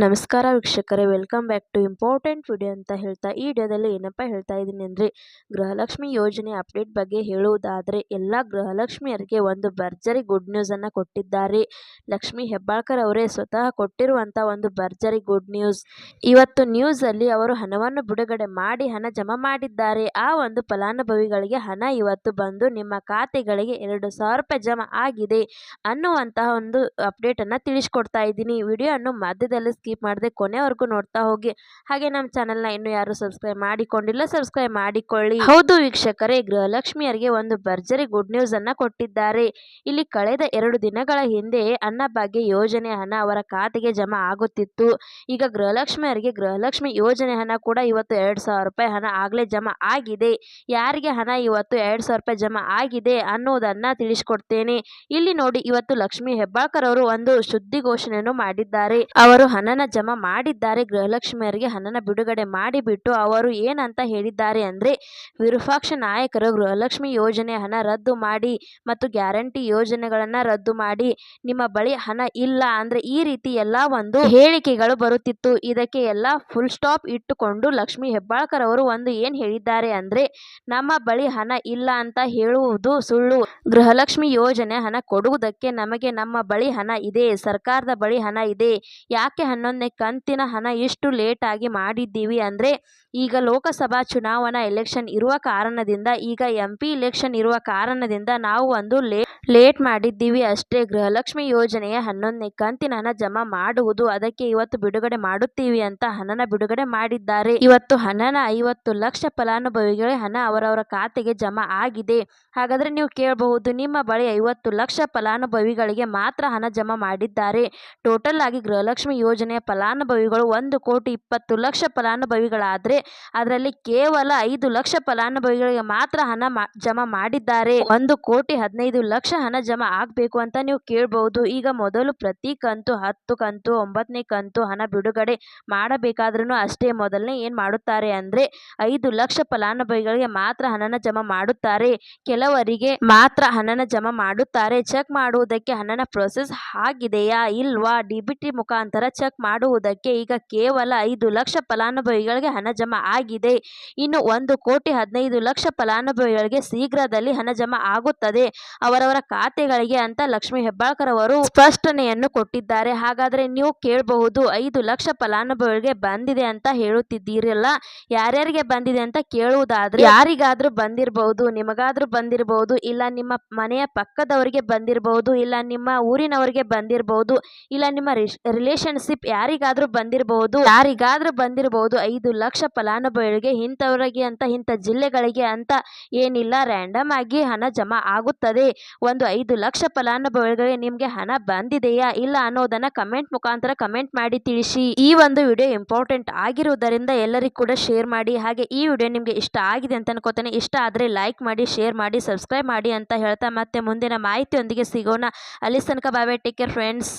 ನಮಸ್ಕಾರ ವೀಕ್ಷಕರೇ, welcome back to important video ಅಂತ ಹೇಳ್ತಾ ಈ ವಿಡಿಯೋದಲ್ಲಿ ಏನಪ್ಪ ಹೇಳ್ತಾ ಇದ್ದೀನಿ ಅಂದರೆ ಗೃಹಲಕ್ಷ್ಮಿ ಯೋಜನೆ ಅಪ್ಡೇಟ್ ಬಗ್ಗೆ ಹೇಳುವುದಾದರೆ ಎಲ್ಲ ಗೃಹಲಕ್ಷ್ಮಿಯರಿಗೆ ಒಂದು ಭರ್ಜರಿ ಗುಡ್ ನ್ಯೂಸನ್ನು ಕೊಟ್ಟಿದ್ದಾರೆ. ಲಕ್ಷ್ಮಿ ಹೆಬ್ಬಾಳ್ಕರ್ ಅವರೇ ಸ್ವತಃ ಕೊಟ್ಟಿರುವಂಥ ಒಂದು ಭರ್ಜರಿ ಗುಡ್ ನ್ಯೂಸ್. ಇವತ್ತು ನ್ಯೂಸಲ್ಲಿ ಅವರು ಹಣವನ್ನು ಬಿಡುಗಡೆ ಮಾಡಿ ಹಣ ಜಮಾ ಮಾಡಿದ್ದಾರೆ. ಆ ಒಂದು ಫಲಾನುಭವಿಗಳಿಗೆ ಹಣ ಇವತ್ತು ಬಂದು ನಿಮ್ಮ ಖಾತೆಗಳಿಗೆ 2,000 ರೂಪಾಯಿ ಜಮಾ ಆಗಿದೆ ಅನ್ನುವಂತಹ ಒಂದು ಅಪ್ಡೇಟನ್ನು ತಿಳಿಸ್ಕೊಡ್ತಾ ಇದ್ದೀನಿ. ವಿಡಿಯೋವನ್ನು ಮಧ್ಯದಲ್ಲಿ ಸ್ಕಿಪ್ ಮಾಡದೆ ಕೊನೆವರೆಗೂ ನೋಡ್ತಾ ಹೋಗಿ. ಹಾಗೆ ನಮ್ಮ ಚಾನೆಲ್ನ ಇನ್ನೂ ಯಾರು ಸಬ್ಸ್ಕ್ರೈಬ್ ಮಾಡಿಕೊಂಡಿಲ್ಲ, ಸಬ್ಸ್ಕ್ರೈಬ್ ಮಾಡಿಕೊಳ್ಳಿ. ಹೌದು ವೀಕ್ಷಕರೇ, ಗೃಹಲಕ್ಷ್ಮಿಯರಿಗೆ ಒಂದು ಭರ್ಜರಿ ಗುಡ್ ನ್ಯೂಸ್ ಅನ್ನ ಕೊಟ್ಟಿದ್ದಾರೆ. ಇಲ್ಲಿ ಕಳೆದ 2 ದಿನಗಳ ಹಿಂದೆ ಅನ್ನಭಾಗ್ಯ ಯೋಜನೆ ಹಣ ಅವರ ಖಾತೆಗೆ ಜಮಾ ಆಗುತ್ತಿತ್ತು. ಈಗ ಗೃಹಲಕ್ಷ್ಮಿಯರಿಗೆ ಗೃಹಲಕ್ಷ್ಮಿ ಯೋಜನೆ ಹಣ ಕೂಡ ಇವತ್ತು 2,000 ರೂಪಾಯಿ ಹಣ ಆಗಲೇ ಜಮಾ ಆಗಿದೆ. ಯಾರಿಗೆ ಹಣ ಇವತ್ತು 2,000 ರೂಪಾಯಿ ಜಮಾ ಆಗಿದೆ ಅನ್ನೋದನ್ನ ತಿಳಿಸ್ಕೊಡ್ತೇನೆ. ಇಲ್ಲಿ ನೋಡಿ, ಇವತ್ತು ಲಕ್ಷ್ಮಿ ಹೆಬ್ಬಾಳ್ಕರ್ ಅವರು ಒಂದು ಸುದ್ದಿಗೋಷ್ಠಿಯನ್ನು ಮಾಡಿದ್ದಾರೆ. ಅವರು ಹಣನ ಜಮಾ ಮಾಡಿದ್ದಾರೆ. ಗೃಹಲಕ್ಷ್ಮಿಯರಿಗೆ ಹಣನ ಬಿಡುಗಡೆ ಮಾಡಿಬಿಟ್ಟು ಅವರು ಏನಂತ ಹೇಳಿದ್ದಾರೆ ಅಂದ್ರೆ, ವಿರೂಪಾಕ್ಷ ನಾಯಕರು ಗೃಹಲಕ್ಷ್ಮಿ ಯೋಜನೆ ಹಣ ರದ್ದು ಮಾಡಿ ಮತ್ತು ಗ್ಯಾರಂಟಿ ಯೋಜನೆಗಳನ್ನ ರದ್ದು ಮಾಡಿ, ನಿಮ್ಮ ಬಳಿ ಹಣ ಇಲ್ಲ ಅಂದ್ರೆ ಈ ರೀತಿ ಎಲ್ಲ ಒಂದು ಹೇಳಿಕೆಗಳು ಬರುತ್ತಿತ್ತು. ಇದಕ್ಕೆ ಎಲ್ಲ ಫುಲ್ ಸ್ಟಾಪ್ ಇಟ್ಟುಕೊಂಡು ಲಕ್ಷ್ಮಿ ಹೆಬ್ಬಾಳ್ಕರ್ ಅವರು ಒಂದು ಏನ್ ಹೇಳಿದ್ದಾರೆ ಅಂದ್ರೆ, ನಮ್ಮ ಬಳಿ ಹಣ ಇಲ್ಲ ಅಂತ ಹೇಳುವುದು ಸುಳ್ಳು. ಗೃಹಲಕ್ಷ್ಮಿ ಯೋಜನೆ ಹಣ ಕೊಡುವುದಕ್ಕೆ ನಮಗೆ ನಮ್ಮ ಬಳಿ ಹಣ ಇದೆ, ಸರ್ಕಾರದ ಬಳಿ ಹಣ ಇದೆ. ಯಾಕೆ 11ನೇ ಕಂತಿನ ಹಣ ಇಷ್ಟು ಲೇಟ್ ಆಗಿ ಮಾಡಿದ್ದೀವಿ ಅಂದ್ರೆ, ಈಗ ಲೋಕಸಭಾ ಚುನಾವಣಾ ಎಲೆಕ್ಷನ್ ಇರುವ ಕಾರಣದಿಂದ, ಈಗ MP ಇಲೆಕ್ಷನ್ ಇರುವ ಕಾರಣದಿಂದ ನಾವು ಒಂದು ಲೇಟ್ ಮಾಡಿದ್ದೀವಿ ಅಷ್ಟೇ. ಗೃಹಲಕ್ಷ್ಮಿ ಯೋಜನೆಯ 11ನೇ ಕಂತಿನ ಹಣ ಜಮಾ ಮಾಡುವುದು, ಅದಕ್ಕೆ ಇವತ್ತು ಬಿಡುಗಡೆ ಮಾಡುತ್ತೀವಿ ಅಂತ ಹಣನ ಬಿಡುಗಡೆ ಮಾಡಿದ್ದಾರೆ. ಇವತ್ತು ಹಣನ 50 ಲಕ್ಷ ಫಲಾನುಭವಿಗಳಿಗೆ ಹಣ ಅವರವರ ಖಾತೆಗೆ ಜಮಾ ಆಗಿದೆ. ಹಾಗಾದ್ರೆ ನೀವು ಕೇಳಬಹುದು, ನಿಮ್ಮ ಬಳಿ 50 ಲಕ್ಷ ಫಲಾನುಭವಿಗಳಿಗೆ ಮಾತ್ರ ಹಣ ಜಮಾ ಮಾಡಿದ್ದಾರೆ. ಟೋಟಲ್ ಆಗಿ ಗೃಹಲಕ್ಷ್ಮಿ ಯೋಜನೆಯ ಫಲಾನುಭವಿಗಳು 1,20,00,000 ಫಲಾನುಭವಿಗಳಾದ್ರೆ ಅದರಲ್ಲಿ ಕೇವಲ 5 ಲಕ್ಷ ಫಲಾನುಭವಿಗಳಿಗೆ ಮಾತ್ರ ಹಣ ಜಮಾ ಮಾಡಿದ್ದಾರೆ. 1,15,00,000 ಹಣ ಜಮಾ ಆಗ್ಬೇಕು ಅಂತ ನೀವು ಕೇಳಬಹುದು. ಈಗ ಮೊದಲು ಪ್ರತಿ ಕಂತು 10 ಕಂತು 9ನೇ ಕಂತು ಹಣ ಬಿಡುಗಡೆ ಮಾಡಬೇಕಾದ್ರೂ ಅಷ್ಟೇ, ಮೊದಲನೇ ಏನ್ ಮಾಡುತ್ತಾರೆ ಅಂದ್ರೆ 5 ಲಕ್ಷ ಫಲಾನುಭವಿಗಳಿಗೆ ಮಾತ್ರ ಹಣನ ಜಮಾ ಮಾಡುತ್ತಾರೆ. ಕೆಲವರಿಗೆ ಮಾತ್ರ ಹಣನ ಜಮಾ ಮಾಡುತ್ತಾರೆ. ಚೆಕ್ ಮಾಡುವುದಕ್ಕೆ ಹಣನ ಪ್ರೊಸೆಸ್ ಆಗಿದೆಯಾ ಇಲ್ವಾ DBT ಮುಖಾಂತರ ಚೆಕ್ ಮಾಡುವುದಕ್ಕೆ ಈಗ ಕೇವಲ 5 ಲಕ್ಷ ಫಲಾನುಭವಿಗಳಿಗೆ ಹಣ ಜಮಾ ಆಗಿದೆ. ಇನ್ನು 1,15,00,000 ಫಲಾನುಭವಿಗಳಿಗೆ ಶೀಘ್ರದಲ್ಲಿ ಹಣ ಜಮಾ ಆಗುತ್ತದೆ ಅವರವರ ಖಾತೆಗಳಿಗೆ ಅಂತ ಲಕ್ಷ್ಮಿ ಹೆಬ್ಬಾಳ್ಕರ್ ಅವರು ಸ್ಪಷ್ಟನೆಯನ್ನು ಕೊಟ್ಟಿದ್ದಾರೆ. ಹಾಗಾದ್ರೆ ನೀವು ಕೇಳಬಹುದು, 5 ಲಕ್ಷ ಫಲಾನುಭವಿಗಳಿಗೆ ಬಂದಿದೆ ಅಂತ ಹೇಳುತ್ತಿದ್ದೀರಲ್ಲ, ಯಾರ್ಯಾರಿಗೆ ಬಂದಿದೆ ಅಂತ ಕೇಳುವುದಾದ್ರೆ, ಯಾರಿಗಾದ್ರೂ ಬಂದಿರಬಹುದು, ನಿಮಗಾದ್ರೂ ಬಂದಿರಬಹುದು, ಇಲ್ಲ ನಿಮ್ಮ ಮನೆಯ ಪಕ್ಕದವರಿಗೆ ಬಂದಿರಬಹುದು, ಇಲ್ಲ ನಿಮ್ಮ ಊರಿನವರಿಗೆ ಬಂದಿರಬಹುದು, ಇಲ್ಲ ನಿಮ್ಮ ರಿಲೇಶನ್ಶಿಪ್ ಯಾರಿಗಾದ್ರೂ ಬಂದಿರಬಹುದು. 5 ಲಕ್ಷ ಫಲಾನುಭವಿಗಳಿಗೆ ಇಂಥವರಿಗೆ ಅಂತ ಇಂಥ ಜಿಲ್ಲೆಗಳಿಗೆ ಅಂತ ಏನಿಲ್ಲ, ರ್ಯಾಂಡಮ್ ಆಗಿ ಹಣ ಜಮಾ ಆಗುತ್ತದೆ. 5 ಲಕ್ಷ ಫಲಾನುಭವಿಗಳಿಗೆ ನಿಮ್ಗೆ ಹಣ ಬಂದಿದೆಯಾ ಇಲ್ಲ ಅನ್ನೋದನ್ನ ಕಮೆಂಟ್ ಮುಖಾಂತರ ಕಮೆಂಟ್ ಮಾಡಿ ತಿಳಿಸಿ. ಈ ಒಂದು ವಿಡಿಯೋ ಇಂಪಾರ್ಟೆಂಟ್ ಆಗಿರುವುದರಿಂದ ಎಲ್ಲರಿಗೂ ಕೂಡ ಶೇರ್ ಮಾಡಿ. ಹಾಗೆ ಈ ವಿಡಿಯೋ ನಿಮ್ಗೆ ಇಷ್ಟ ಆಗಿದೆ ಅಂತ ಅನ್ಕೋತೇನೆ. ಇಷ್ಟ ಆದ್ರೆ ಲೈಕ್ ಮಾಡಿ, ಶೇರ್ ಮಾಡಿ, ಸಬ್ಸ್ಕ್ರೈಬ್ ಮಾಡಿ ಅಂತ ಹೇಳ್ತಾ ಮತ್ತೆ ಮುಂದಿನ ಮಾಹಿತಿಯೊಂದಿಗೆ ಸಿಗೋಣ. ಅಲ್ಲಿ ತನಕ ಬಾಯ್ ಬಾಯ್, ಟೇಕ್ ಕೇರ್ ಫ್ರೆಂಡ್ಸ್.